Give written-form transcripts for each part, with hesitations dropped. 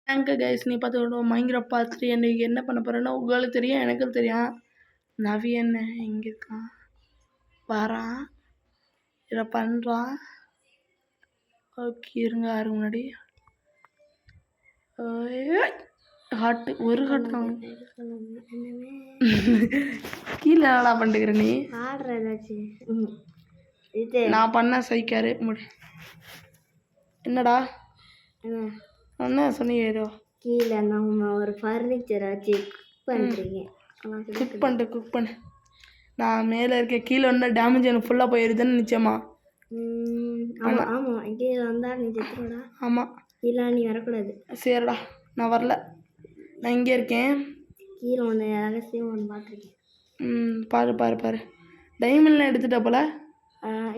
Thank guys. நீ பார்த்துக்கணும் Minecraft பார்த்துட்டு எனக்கு என்ன பண்ண போகிறேன்னா உங்களுக்கு தெரியும், எனக்கும் தெரியும். நவி என்ன எங்கே இருக்கான், வரான், இதை பண்ணுறான். ஓகே இருங்க, யாரு முன்னாடி ஹாட்டு ஒரு ஹாட் தான். கீழே என்னடா பண்ணிட்டுக்கிற நீ? நான் பண்ண சைக்காரு முடி. என்னடா என்ன சொன்னீங்க? ஏதோ கீழே நம்ம ஒரு ஃபர்னிச்சரை வச்சு குக் பண்ணு. நான் மேலே இருக்கேன், கீழே வந்தால் டேமேஜ் எனக்கு ஃபுல்லாக போயிருதுன்னு நிச்சயமா. ஆமாம் கீழே வந்தால் நீ செத்துருடா. ஆமாம் கீழே நீ வரக்கூடாது. சரிடா நான் வரல, நான் இங்கே இருக்கேன். கீழே ஒன்று ரகசியம் ஒன்று பார்த்துருக்கேன். பாரு டைமண்ட்லாம் எடுத்துட்டா போல.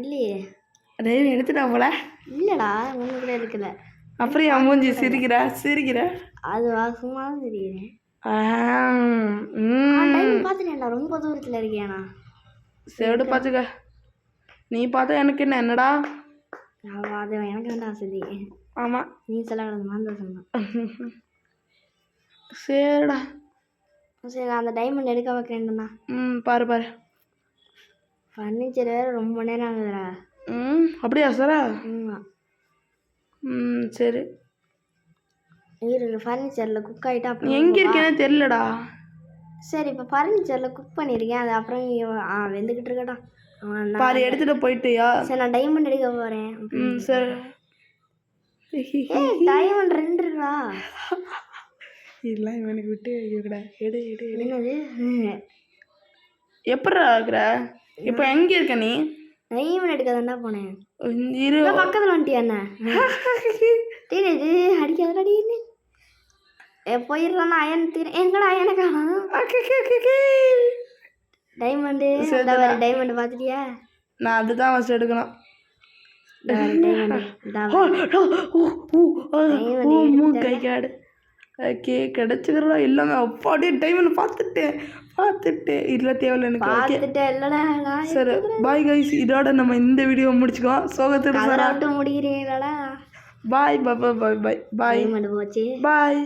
இல்லையே, டைமண்ட் எடுத்துட்டா போல. இல்லைடா ஒன்று கூட எடுக்கல. அப்புறம் என் மூஞ்சி சிரிக்கிற அது வாசமா தெரியுறேன். பார்த்துட்டேன்டா, ரொம்ப தூரத்தில் இருக்கேண்ணா. சரி பார்த்துக்க, நீ பார்த்தா எனக்கு என்னடா? அது எனக்கு வேண்டாம் சரி. ஆமாம் நீ சொல்லக்கூடாது தான் சொன்னான். சரிடா சரி, அந்த டைமண்ட் எடுக்க வைக்கிறேன்டா. பாரு ஃபர்னிச்சர் வேறு ரொம்ப நேரம் ஆகுதுடா. அப்படியா சாரா? சரி ஃபர்னிச்சரில் குக் ஆகிட்டா அப்புறம் எங்கே இருக்கேனே தெரிலடா. சரி இப்போ ஃபர்னிச்சரில் குக் பண்ணியிருக்கேன், அது அப்புறம் வெந்துக்கிட்டு இருக்கட்டா. பாரு எடுத்துகிட்டு போயிட்டியா? சரி நான் டைமண்ட் எடுக்க போகிறேன். சரி டைமண்ட் 2 இருக்கா? இதெல்லாம் இவனுக்கு விட்டு வைக்கக்கூடா. எடு என்னது எப்படா இருக்கிற? இப்போ எங்கே இருக்க நீ? டைமண்ட் எடுக்க தானே போனேன். பக்கத்தில் வந்துட்டியா? என்ன இது அடிக்காதடி போயிடுறான். அயன் எங்கடா அயனுக்கா டைமண்டு? டைமண்ட் பார்த்துட்டியா? நான் அதுதான் ஃபஸ்ட் எடுக்கணும். கை காடு ஓகே கிடச்சிக்கிறா எல்லாமே. அப்பாடியே டைமண்ட் பார்த்துட்டேன் இல்லை தேவையில்ல எனக்கு. சரி பாய் கைஸ், இதோட நம்ம இந்த வீடியோ முடிச்சுக்கோம். சோகத்தோட முடிக்கிறீங்களா? பாய் பாய் பாய் பாய் பாய் போச்சு. பாய்.